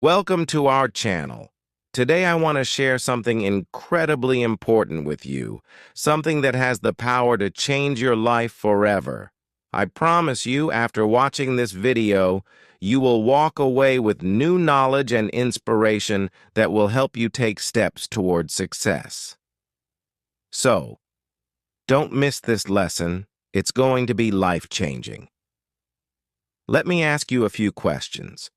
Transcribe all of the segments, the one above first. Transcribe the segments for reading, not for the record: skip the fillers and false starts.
Welcome to our channel. Today I want to share something incredibly important with you, something that has the power to change your life forever. I promise you, after watching this video, you will walk away with new knowledge and inspiration that will help you take steps toward success. So, don't miss this lesson. It's going to be life-changing. Let me ask you a few questions.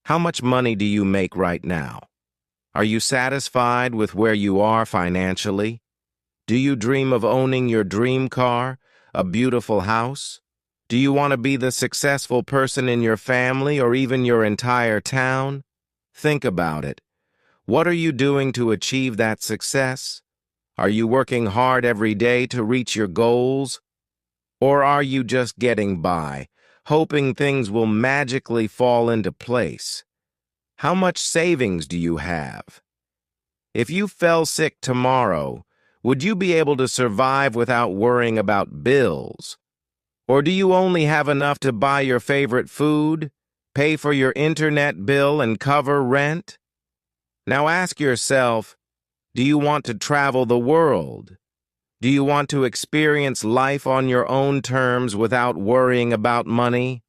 How much money do you make right now? Are you satisfied with where you are financially? Do you dream of owning your dream car, a beautiful house? Do you want to be the successful person in your family or even your entire town? Think about it. What are you doing to achieve that success? Are you working hard every day to reach your goals? Or are you just getting by, hoping things will magically fall into place? How much savings do you have? If you fell sick tomorrow, would you be able to survive without worrying about bills? Or do you only have enough to buy your favorite food, pay for your internet bill, and cover rent? Now ask yourself, do you want to travel the world? Do you want to experience life on your own terms without worrying about money?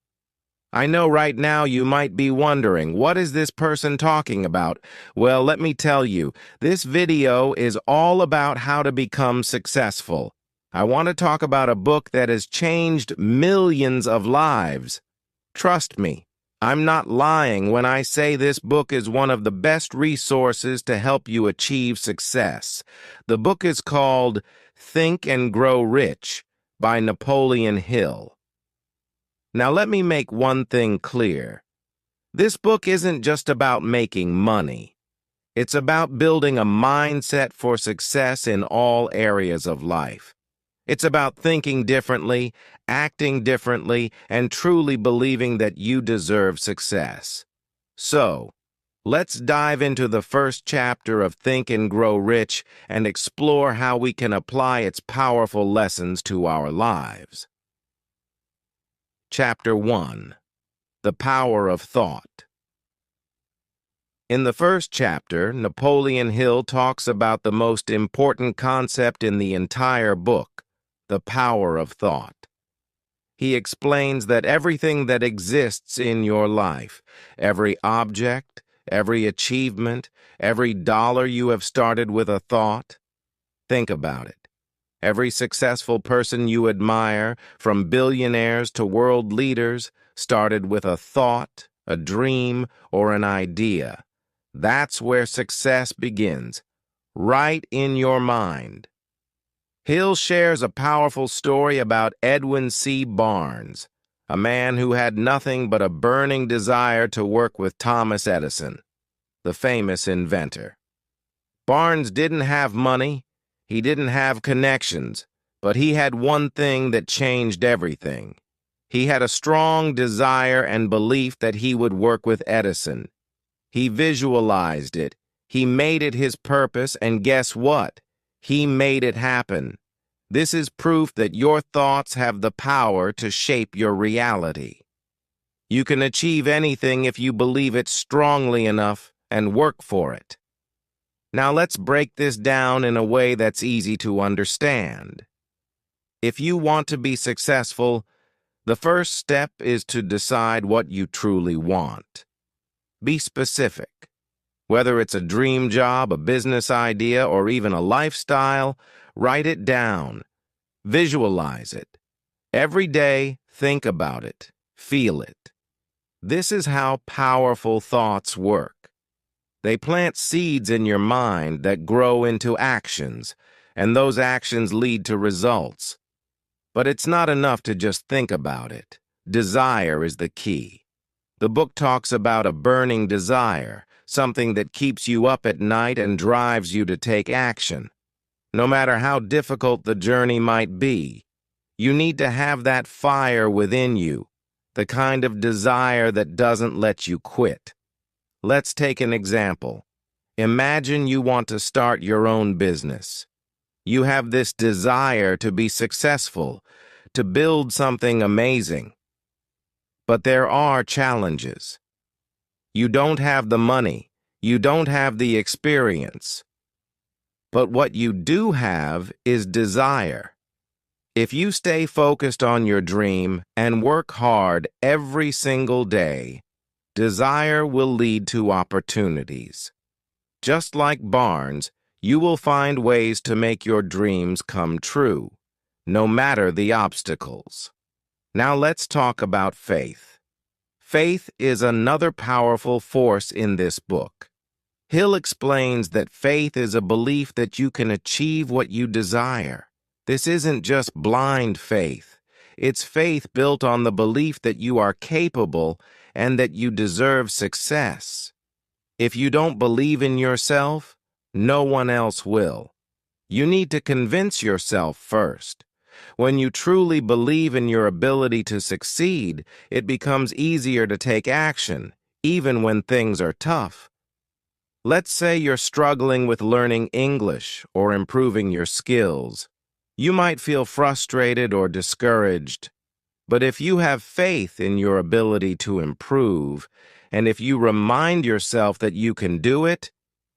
I know right now you might be wondering, what is this person talking about? Well, let me tell you, this video is all about how to become successful. I want to talk about a book that has changed millions of lives. Trust me, I'm not lying when I say this book is one of the best resources to help you achieve success. The book is called Think and Grow Rich by Napoleon Hill. Now let me make one thing clear. This book isn't just about making money. It's about building a mindset for success in all areas of life. It's about thinking differently, acting differently, and truly believing that you deserve success. So, let's dive into the first chapter of Think and Grow Rich and explore how we can apply its powerful lessons to our lives. Chapter 1. The Power of Thought. In the first chapter, Napoleon Hill talks about the most important concept in the entire book, the power of thought. He explains that everything that exists in your life, every object, every achievement, every dollar you have started with a thought. Think about it. Every successful person you admire, from billionaires to world leaders, started with a thought, a dream, or an idea. That's where success begins, right in your mind. Hill shares a powerful story about Edwin C. Barnes, a man who had nothing but a burning desire to work with Thomas Edison, the famous inventor. Barnes didn't have money, he didn't have connections, but he had one thing that changed everything. He had a strong desire and belief that he would work with Edison. He visualized it, he made it his purpose, and guess what? He made it happen. This is proof that your thoughts have the power to shape your reality. You can achieve anything if you believe it strongly enough and work for it. Now let's break this down in a way that's easy to understand. If you want to be successful, the first step is to decide what you truly want. Be specific. Whether it's a dream job, a business idea, or even a lifestyle, write it down. Visualize it. Every day, think about it. Feel it. This is how powerful thoughts work. They plant seeds in your mind that grow into actions, and those actions lead to results. But it's not enough to just think about it. Desire is the key. The book talks about a burning desire, something that keeps you up at night and drives you to take action. No matter how difficult the journey might be, you need to have that fire within you, the kind of desire that doesn't let you quit. Let's take an example. Imagine you want to start your own business. You have this desire to be successful, to build something amazing. But there are challenges. You don't have the money. You don't have the experience. But what you do have is desire. If you stay focused on your dream and work hard every single day, desire will lead to opportunities. Just like Barnes, you will find ways to make your dreams come true, no matter the obstacles. Now let's talk about faith. Faith is another powerful force in this book. Hill explains that faith is a belief that you can achieve what you desire. This isn't just blind faith. It's faith built on the belief that you are capable and that you deserve success. If you don't believe in yourself, no one else will. You need to convince yourself first. When you truly believe in your ability to succeed, it becomes easier to take action, even when things are tough. Let's say you're struggling with learning English or improving your skills. You might feel frustrated or discouraged, but if you have faith in your ability to improve, and if you remind yourself that you can do it,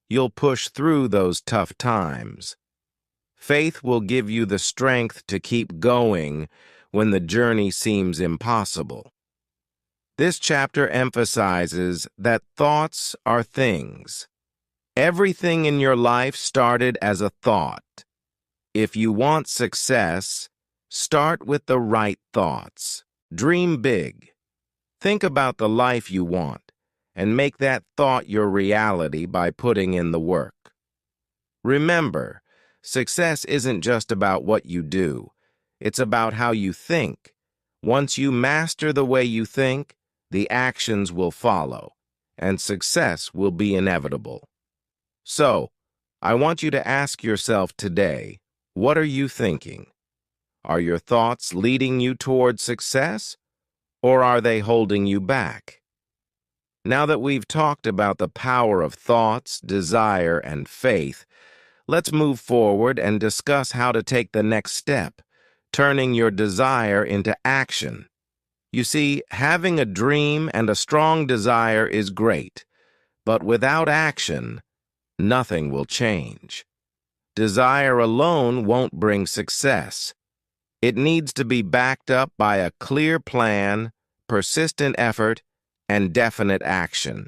you'll push through those tough times. Faith will give you the strength to keep going when the journey seems impossible. This chapter emphasizes that thoughts are things. Everything in your life started as a thought. If you want success, start with the right thoughts. Dream big. Think about the life you want, and make that thought your reality by putting in the work. Remember, success isn't just about what you do. It's about how you think. Once you master the way you think, the actions will follow, and success will be inevitable. So, I want you to ask yourself today, what are you thinking? Are your thoughts leading you toward success, or are they holding you back? Now that we've talked about the power of thoughts, desire, and faith, let's move forward and discuss how to take the next step, turning your desire into action. You see, having a dream and a strong desire is great, but without action, nothing will change. Desire alone won't bring success. It needs to be backed up by a clear plan, persistent effort, and definite action.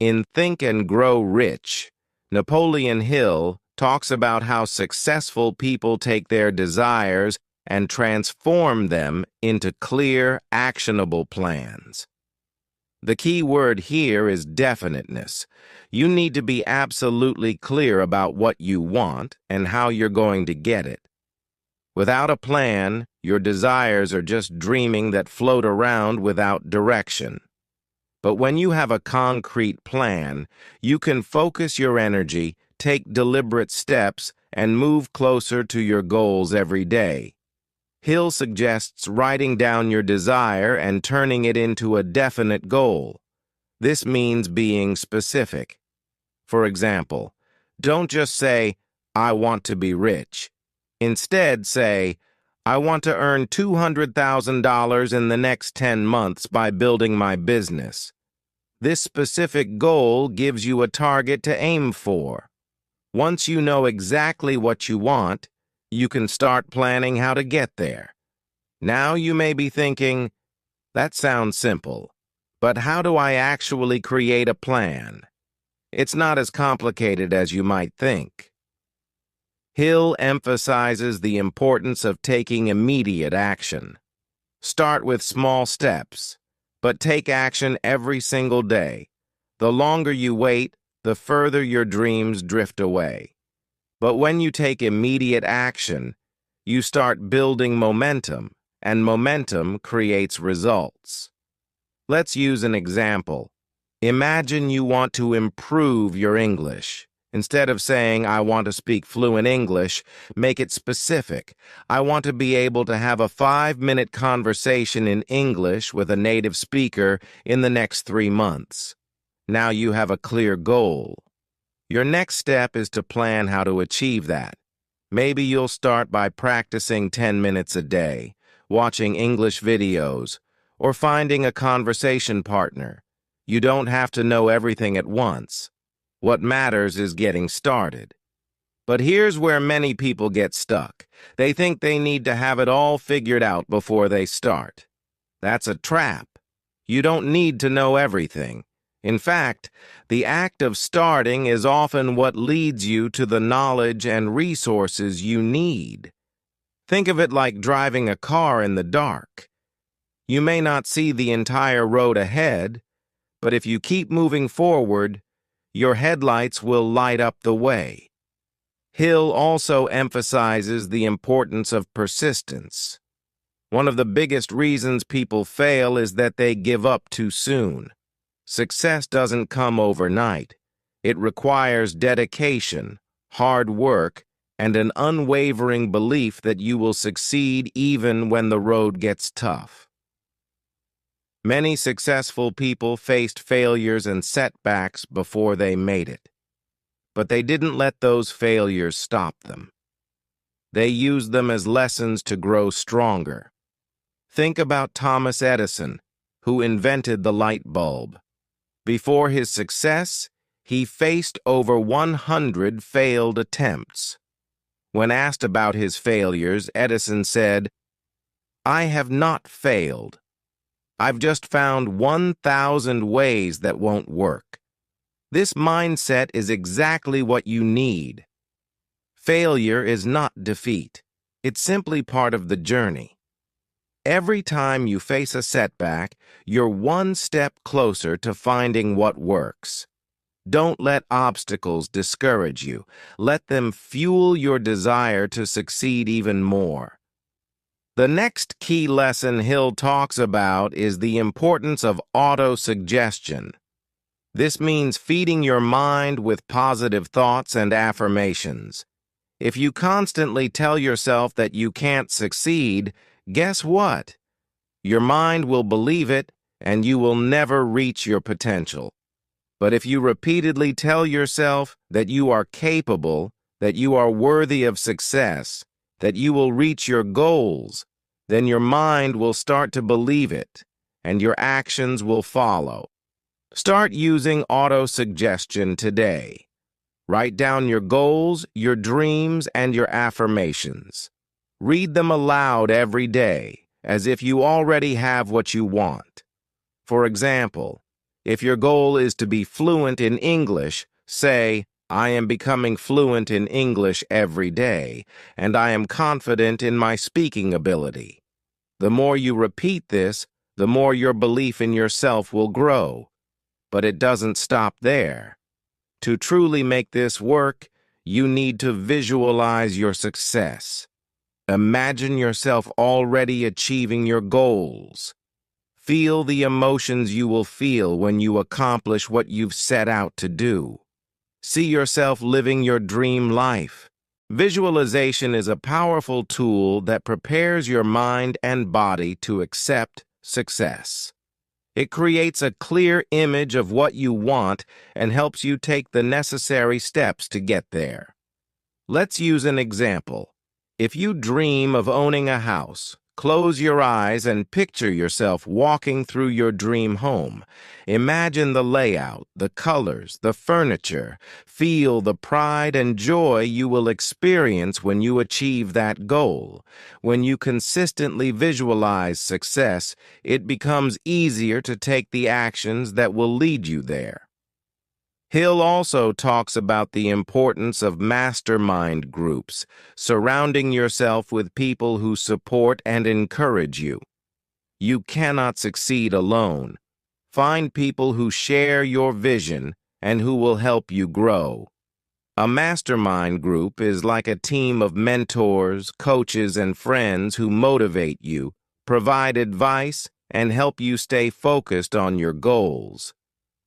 In Think and Grow Rich, Napoleon Hill talks about how successful people take their desires and transform them into clear, actionable plans. The key word here is definiteness. You need to be absolutely clear about what you want and how you're going to get it. Without a plan, your desires are just dreaming that float around without direction. But when you have a concrete plan, you can focus your energy, take deliberate steps, and move closer to your goals every day. Hill suggests writing down your desire and turning it into a definite goal. This means being specific. For example, don't just say, "I want to be rich." Instead, say, "I want to earn $200,000 in the next 10 months by building my business." This specific goal gives you a target to aim for. Once you know exactly what you want, you can start planning how to get there. Now you may be thinking, that sounds simple, but how do I actually create a plan? It's not as complicated as you might think. Hill emphasizes the importance of taking immediate action. Start with small steps, but take action every single day. The longer you wait, the further your dreams drift away. But when you take immediate action, you start building momentum, and momentum creates results. Let's use an example. Imagine you want to improve your English. Instead of saying, "I want to speak fluent English," make it specific. I want to be able to have a 5-minute conversation in English with a native speaker in the next 3 months. Now you have a clear goal. Your next step is to plan how to achieve that. Maybe you'll start by practicing 10 minutes a day, watching English videos, or finding a conversation partner. You don't have to know everything at once. What matters is getting started. But here's where many people get stuck. They think they need to have it all figured out before they start. That's a trap. You don't need to know everything. In fact, the act of starting is often what leads you to the knowledge and resources you need. Think of it like driving a car in the dark. You may not see the entire road ahead, but if you keep moving forward, your headlights will light up the way. Hill also emphasizes the importance of persistence. One of the biggest reasons people fail is that they give up too soon. Success doesn't come overnight. It requires dedication, hard work, and an unwavering belief that you will succeed even when the road gets tough. Many successful people faced failures and setbacks before they made it. But they didn't let those failures stop them. They used them as lessons to grow stronger. Think about Thomas Edison, who invented the light bulb. Before his success, he faced over 100 failed attempts. When asked about his failures, Edison said, "I have not failed. I've just found 1,000 ways that won't work." This mindset is exactly what you need. Failure is not defeat. It's simply part of the journey. Every time you face a setback, you're one step closer to finding what works. Don't let obstacles discourage you. Let them fuel your desire to succeed even more. The next key lesson Hill talks about is the importance of autosuggestion. This means feeding your mind with positive thoughts and affirmations. If you constantly tell yourself that you can't succeed, guess what? Your mind will believe it, and you will never reach your potential. But if you repeatedly tell yourself that you are capable, that you are worthy of success, that you will reach your goals, then your mind will start to believe it, and your actions will follow. Start using autosuggestion today. Write down your goals, your dreams, and your affirmations. Read them aloud every day, as if you already have what you want. For example, if your goal is to be fluent in English, say, "I am becoming fluent in English every day, and I am confident in my speaking ability." The more you repeat this, the more your belief in yourself will grow. But it doesn't stop there. To truly make this work, you need to visualize your success. Imagine yourself already achieving your goals. Feel the emotions you will feel when you accomplish what you've set out to do. See yourself living your dream life. Visualization is a powerful tool that prepares your mind and body to accept success. It creates a clear image of what you want and helps you take the necessary steps to get there. Let's use an example. If you dream of owning a house, close your eyes and picture yourself walking through your dream home. Imagine the layout, the colors, the furniture. Feel the pride and joy you will experience when you achieve that goal. When you consistently visualize success, it becomes easier to take the actions that will lead you there. Hill also talks about the importance of mastermind groups, surrounding yourself with people who support and encourage you. You cannot succeed alone. Find people who share your vision and who will help you grow. A mastermind group is like a team of mentors, coaches, and friends who motivate you, provide advice, and help you stay focused on your goals.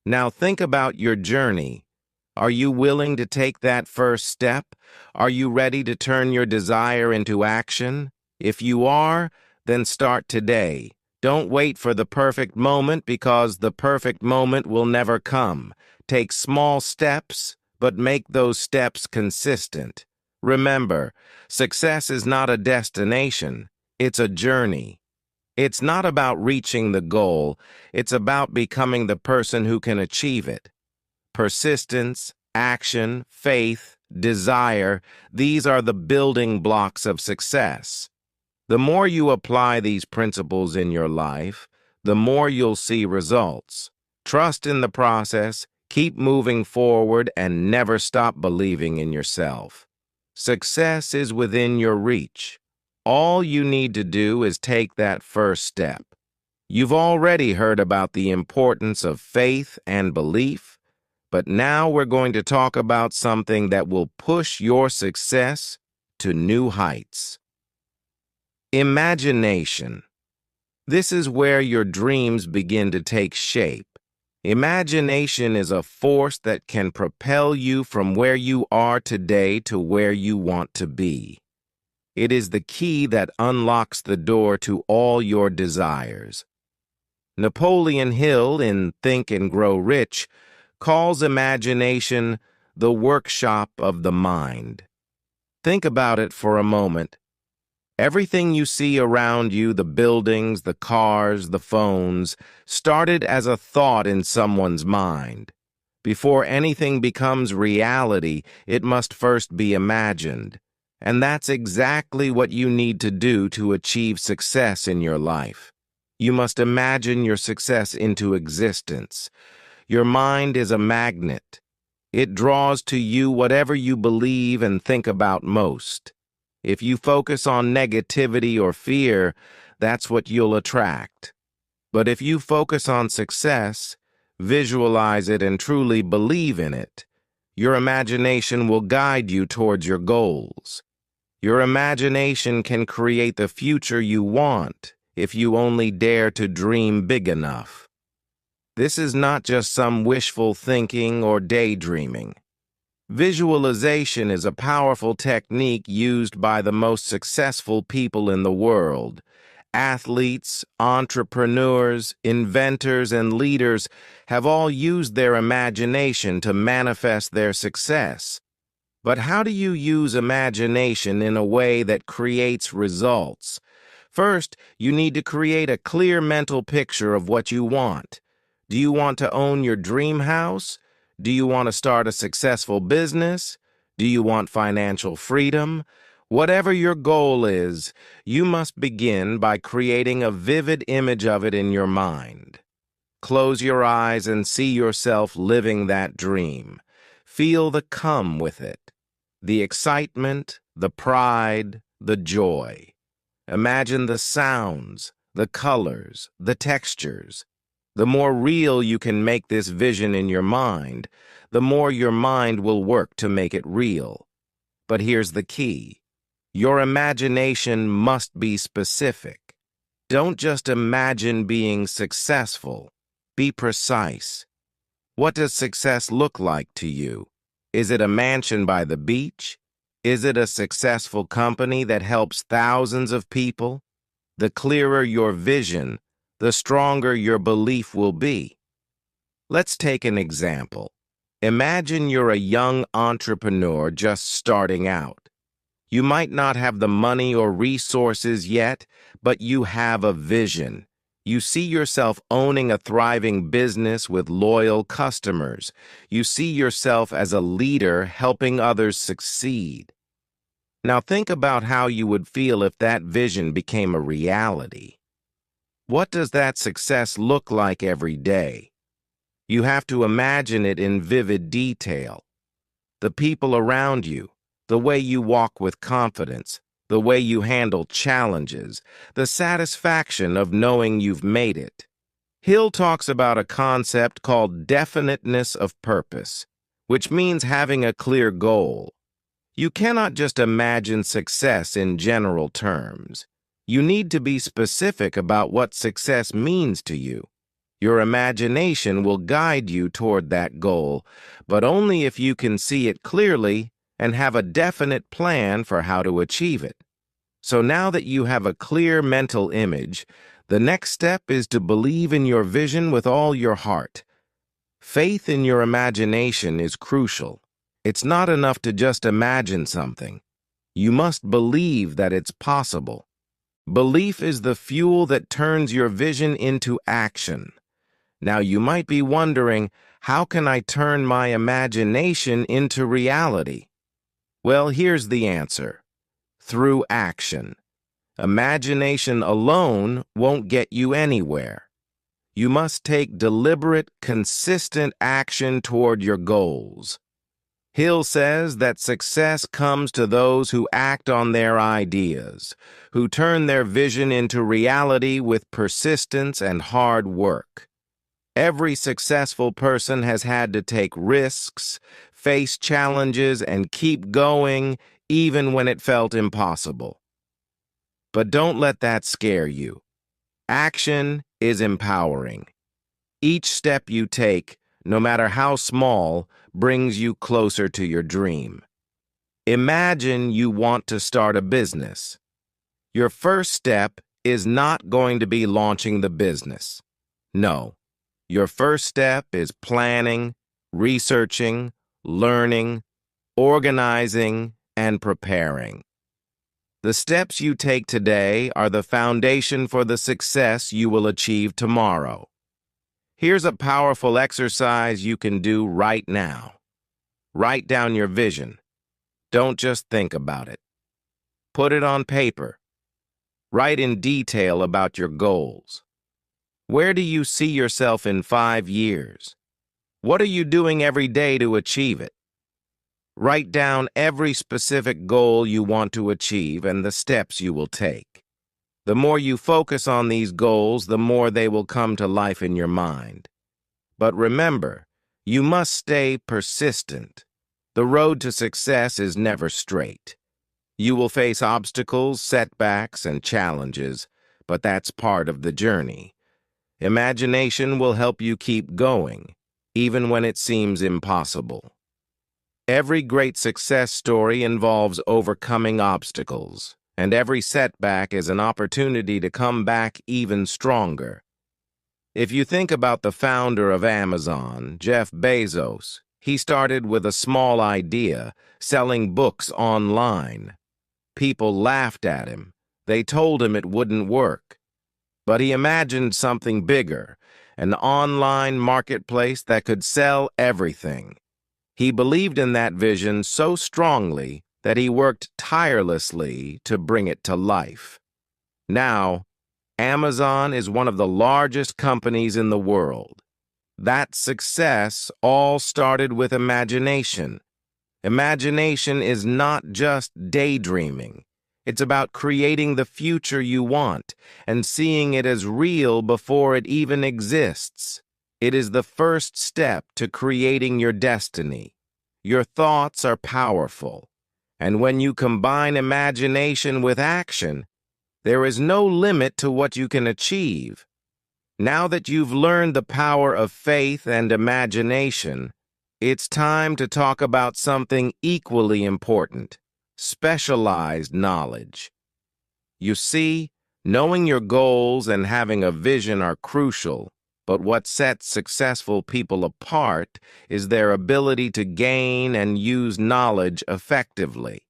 Now think about your journey. Are you willing to take that first step? Are you ready to turn your desire into action? If you are, then start today. Don't wait for the perfect moment because the perfect moment will never come. Take small steps, but make those steps consistent. Remember, success is not a destination, it's a journey. It's not about reaching the goal, it's about becoming the person who can achieve it. Persistence, action, faith, desire, these are the building blocks of success. The more you apply these principles in your life, the more you'll see results. Trust in the process, keep moving forward, and never stop believing in yourself. Success is within your reach. All you need to do is take that first step. You've already heard about the importance of faith and belief, but now we're going to talk about something that will push your success to new heights. Imagination. This is where your dreams begin to take shape. Imagination is a force that can propel you from where you are today to where you want to be. It is the key that unlocks the door to all your desires. Napoleon Hill, in Think and Grow Rich, calls imagination the workshop of the mind. Think about it for a moment. Everything you see around you, the buildings, the cars, the phones, started as a thought in someone's mind. Before anything becomes reality, it must first be imagined. And that's exactly what you need to do to achieve success in your life. You must imagine your success into existence. Your mind is a magnet. It draws to you whatever you believe and think about most. If you focus on negativity or fear, that's what you'll attract. But if you focus on success, visualize it, and truly believe in it, your imagination will guide you towards your goals. Your imagination can create the future you want if you only dare to dream big enough. This is not just some wishful thinking or daydreaming. Visualization is a powerful technique used by the most successful people in the world. Athletes, entrepreneurs, inventors, and leaders have all used their imagination to manifest their success. But how do you use imagination in a way that creates results? First, you need to create a clear mental picture of what you want. Do you want to own your dream house? Do you want to start a successful business? Do you want financial freedom? Whatever your goal is, you must begin by creating a vivid image of it in your mind. Close your eyes and see yourself living that dream. Feel the come with it. The excitement, the pride, the joy. Imagine the sounds, the colors, the textures. The more real you can make this vision in your mind, the more your mind will work to make it real. But here's the key. Your imagination must be specific. Don't just imagine being successful. Be precise. What does success look like to you? Is it a mansion by the beach? Is it a successful company that helps thousands of people? The clearer your vision, the stronger your belief will be. Let's take an example. Imagine you're a young entrepreneur just starting out. You might not have the money or resources yet, but you have a vision. You see yourself owning a thriving business with loyal customers. You see yourself as a leader helping others succeed. Now think about how you would feel if that vision became a reality. What does that success look like every day? You have to imagine it in vivid detail. The people around you, the way you walk with confidence, the way you handle challenges, the satisfaction of knowing you've made it. Hill talks about a concept called definiteness of purpose, which means having a clear goal. You cannot just imagine success in general terms. You need to be specific about what success means to you. Your imagination will guide you toward that goal, but only if you can see it clearly and have a definite plan for how to achieve it. So now that you have a clear mental image, the next step is to believe in your vision with all your heart. Faith in your imagination is crucial. It's not enough to just imagine something. You must believe that it's possible. Belief is the fuel that turns your vision into action. Now, you might be wondering, how can I turn my imagination into reality? Well, here's the answer. Through action. Imagination alone won't get you anywhere. You must take deliberate, consistent action toward your goals. Hill says that success comes to those who act on their ideas, who turn their vision into reality with persistence and hard work. Every successful person has had to take risks, face challenges, and keep going even when it felt impossible. But don't let that scare you. Action is empowering. Each step you take, no matter how small, brings you closer to your dream. Imagine you want to start a business. Your first step is not going to be launching the business. No. Your first step is planning, researching, learning, organizing, and preparing. The steps you take today are the foundation for the success you will achieve tomorrow. Here's a powerful exercise you can do right now. Write down your vision. Don't just think about it. Put it on paper. Write in detail about your goals. Where do you see yourself in 5 years? What are you doing every day to achieve it? Write down every specific goal you want to achieve and the steps you will take. The more you focus on these goals, the more they will come to life in your mind. But remember, you must stay persistent. The road to success is never straight. You will face obstacles, setbacks, and challenges, but that's part of the journey. Imagination will help you keep going, even when it seems impossible. Every great success story involves overcoming obstacles, and every setback is an opportunity to come back even stronger. If you think about the founder of Amazon, Jeff Bezos, he started with a small idea, selling books online. People laughed at him. They told him it wouldn't work. But he imagined something bigger, an online marketplace that could sell everything. He believed in that vision so strongly that he worked tirelessly to bring it to life. Now, Amazon is one of the largest companies in the world. That success all started with imagination. Imagination is not just daydreaming. It's about creating the future you want and seeing it as real before it even exists. It is the first step to creating your destiny. Your thoughts are powerful, and when you combine imagination with action, there is no limit to what you can achieve. Now that you've learned the power of faith and imagination, it's time to talk about something equally important: specialized knowledge. You see, knowing your goals and having a vision are crucial, but what sets successful people apart is their ability to gain and use knowledge effectively.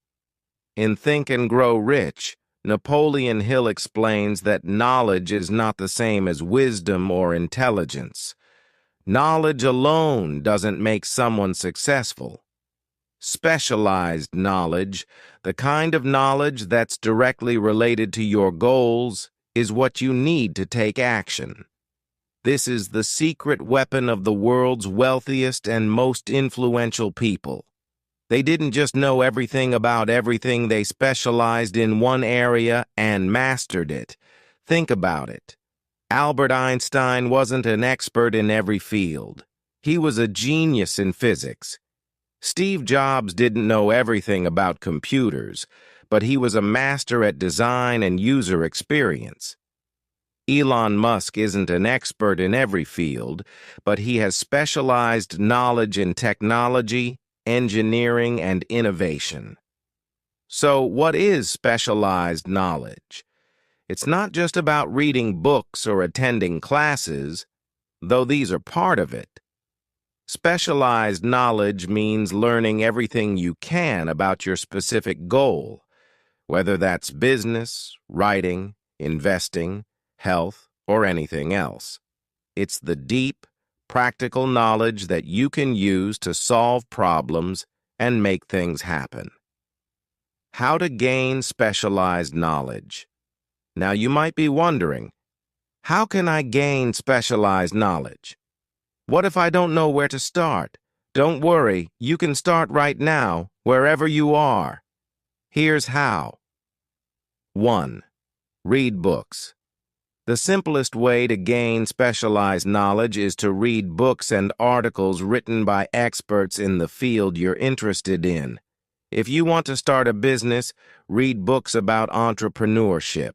In Think and Grow Rich, Napoleon Hill explains that knowledge is not the same as wisdom or intelligence. Knowledge alone doesn't make someone successful. Specialized knowledge, the kind of knowledge that's directly related to your goals, is what you need to take action. This is the secret weapon of the world's wealthiest and most influential people. They didn't just know everything about everything, they specialized in one area and mastered it. Think about it. Albert Einstein wasn't an expert in every field. He was a genius in physics. Steve Jobs didn't know everything about computers, but he was a master at design and user experience. Elon Musk isn't an expert in every field, but he has specialized knowledge in technology, engineering, and innovation. So, what is specialized knowledge? It's not just about reading books or attending classes, though these are part of it. Specialized knowledge means learning everything you can about your specific goal, whether that's business, writing, investing, health, or anything else. It's the deep, practical knowledge that you can use to solve problems and make things happen. How to gain specialized knowledge. Now you might be wondering, how can I gain specialized knowledge? What if I don't know where to start? Don't worry, you can start right now, wherever you are. Here's how. 1. Read books. The simplest way to gain specialized knowledge is to read books and articles written by experts in the field you're interested in. If you want to start a business, read books about entrepreneurship.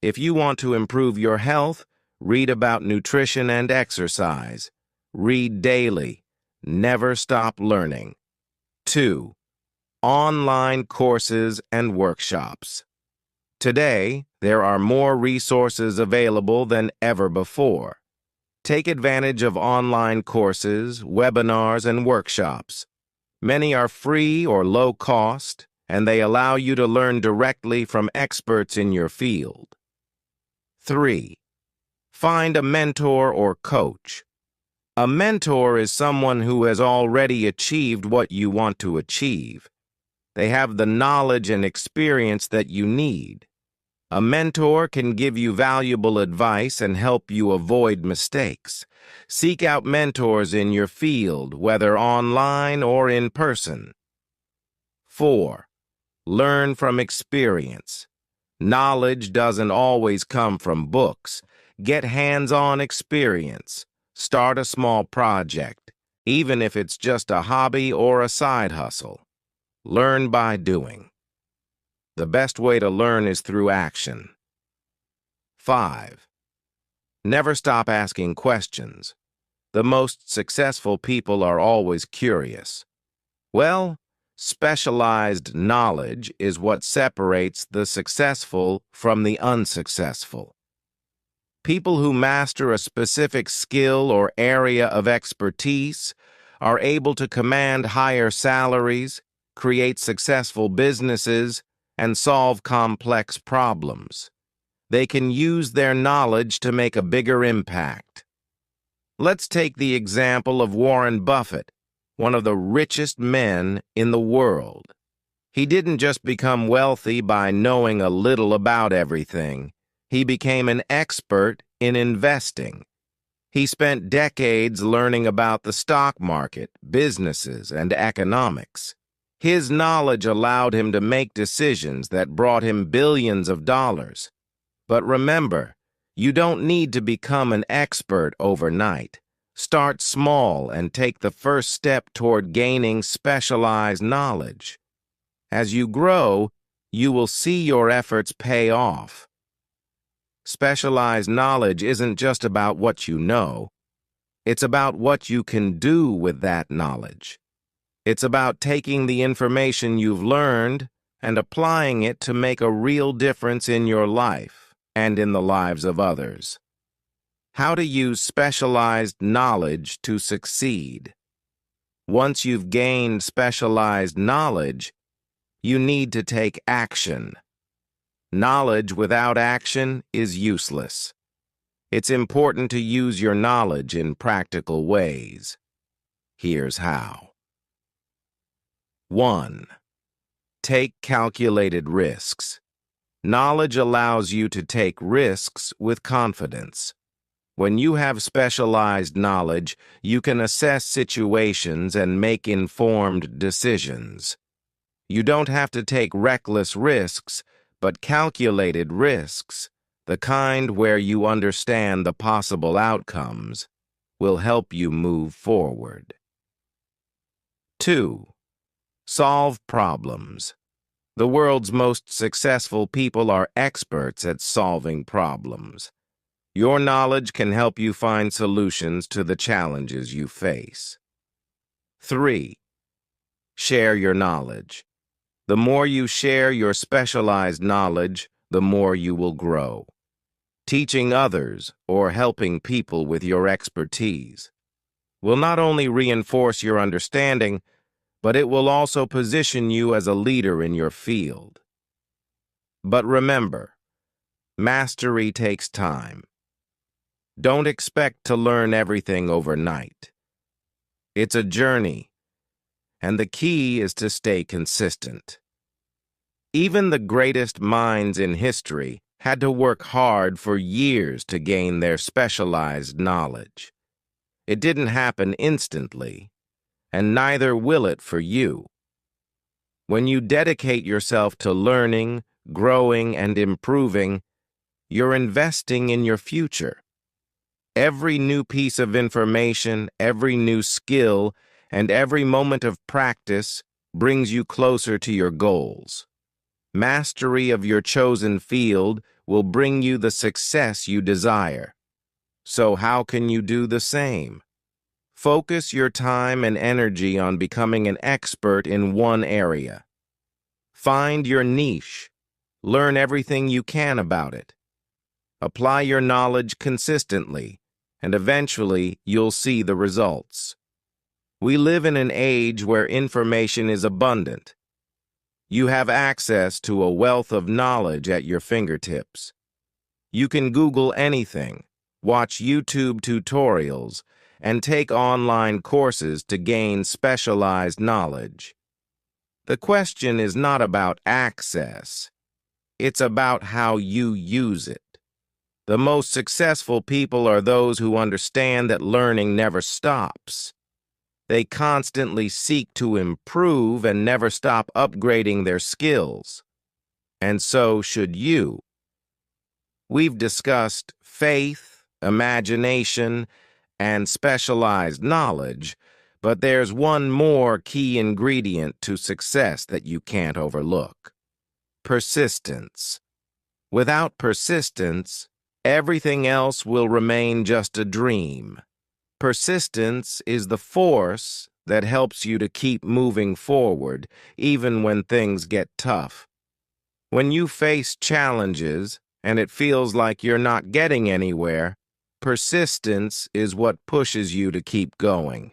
If you want to improve your health, read about nutrition and exercise. Read daily. Never stop learning. 2. Online courses and workshops. Today, there are more resources available than ever before. Take advantage of online courses, webinars, and workshops. Many are free or low cost, and they allow you to learn directly from experts in your field. 3. Find a mentor or coach. A mentor is someone who has already achieved what you want to achieve. They have the knowledge and experience that you need. A mentor can give you valuable advice and help you avoid mistakes. Seek out mentors in your field, whether online or in person. 4. Learn from experience. Knowledge doesn't always come from books. Get hands-on experience. Start a small project, even if it's just a hobby or a side hustle. Learn by doing. The best way to learn is through action. 5. Never stop asking questions. The most successful people are always curious. Well, specialized knowledge is what separates the successful from the unsuccessful. People who master a specific skill or area of expertise are able to command higher salaries, create successful businesses, and solve complex problems. They can use their knowledge to make a bigger impact. Let's take the example of Warren Buffett, one of the richest men in the world. He didn't just become wealthy by knowing a little about everything. He became an expert in investing. He spent decades learning about the stock market, businesses, and economics. His knowledge allowed him to make decisions that brought him billions of dollars. But remember, you don't need to become an expert overnight. Start small and take the first step toward gaining specialized knowledge. As you grow, you will see your efforts pay off. Specialized knowledge isn't just about what you know. It's about what you can do with that knowledge. It's about taking the information you've learned and applying it to make a real difference in your life and in the lives of others. How to use specialized knowledge to succeed. Once you've gained specialized knowledge, you need to take action. Knowledge without action is useless. It's important to use your knowledge in practical ways. Here's how. 1. Take calculated risks. Knowledge allows you to take risks with confidence. When you have specialized knowledge, you can assess situations and make informed decisions. You don't have to take reckless risks, but calculated risks, the kind where you understand the possible outcomes, will help you move forward. 2. Solve problems. The world's most successful people are experts at solving problems. Your knowledge can help you find solutions to the challenges you face. 3. Share your knowledge. The more you share your specialized knowledge, the more you will grow. Teaching others or helping people with your expertise will not only reinforce your understanding, but it will also position you as a leader in your field. But remember, Mastery takes time. Don't expect to learn everything overnight. It's a journey, and the key is to stay consistent. Even the greatest minds in history had to work hard for years to gain their specialized knowledge. It didn't happen instantly, and neither will it for you. When you dedicate yourself to learning, growing, and improving, you're investing in your future. Every new piece of information, every new skill, and every moment of practice brings you closer to your goals. Mastery of your chosen field will bring you the success you desire. So how can you do the same? Focus your time and energy on becoming an expert in one area. Find your niche. Learn everything you can about it. Apply your knowledge consistently, and eventually you'll see the results. We live in an age where information is abundant. You have access to a wealth of knowledge at your fingertips. You can Google anything, watch YouTube tutorials, and take online courses to gain specialized knowledge. The question is not about access. It's about how you use it. The most successful people are those who understand that learning never stops. They constantly seek to improve and never stop upgrading their skills. And so should you. We've discussed faith, imagination, and specialized knowledge, but there's one more key ingredient to success that you can't overlook: persistence. Without persistence, everything else will remain just a dream. Persistence is the force that helps you to keep moving forward, even when things get tough. When you face challenges and it feels like you're not getting anywhere, persistence is what pushes you to keep going.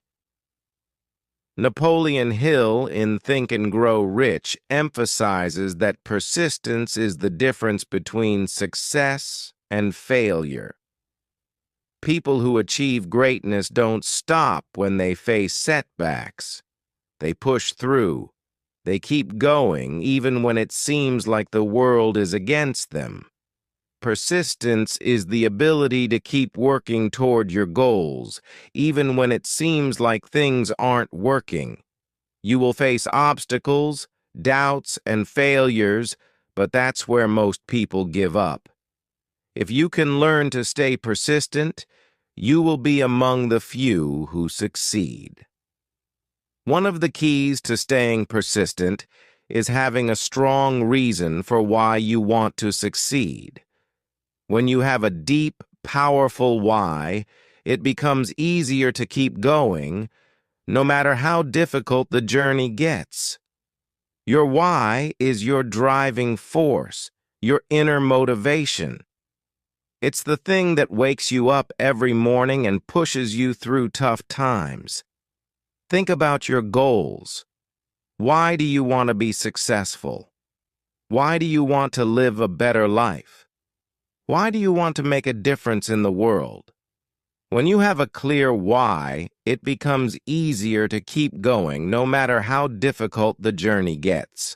Napoleon Hill in Think and Grow Rich emphasizes that persistence is the difference between success and failure. People who achieve greatness don't stop when they face setbacks. They push through. They keep going even when it seems like the world is against them. Persistence is the ability to keep working toward your goals, even when it seems like things aren't working. You will face obstacles, doubts, and failures, but that's where most people give up. If you can learn to stay persistent, you will be among the few who succeed. One of the keys to staying persistent is having a strong reason for why you want to succeed. When you have a deep, powerful why, it becomes easier to keep going, no matter how difficult the journey gets. Your why is your driving force, your inner motivation. It's the thing that wakes you up every morning and pushes you through tough times. Think about your goals. Why do you want to be successful? Why do you want to live a better life? Why do you want to make a difference in the world? When you have a clear why, it becomes easier to keep going no matter how difficult the journey gets.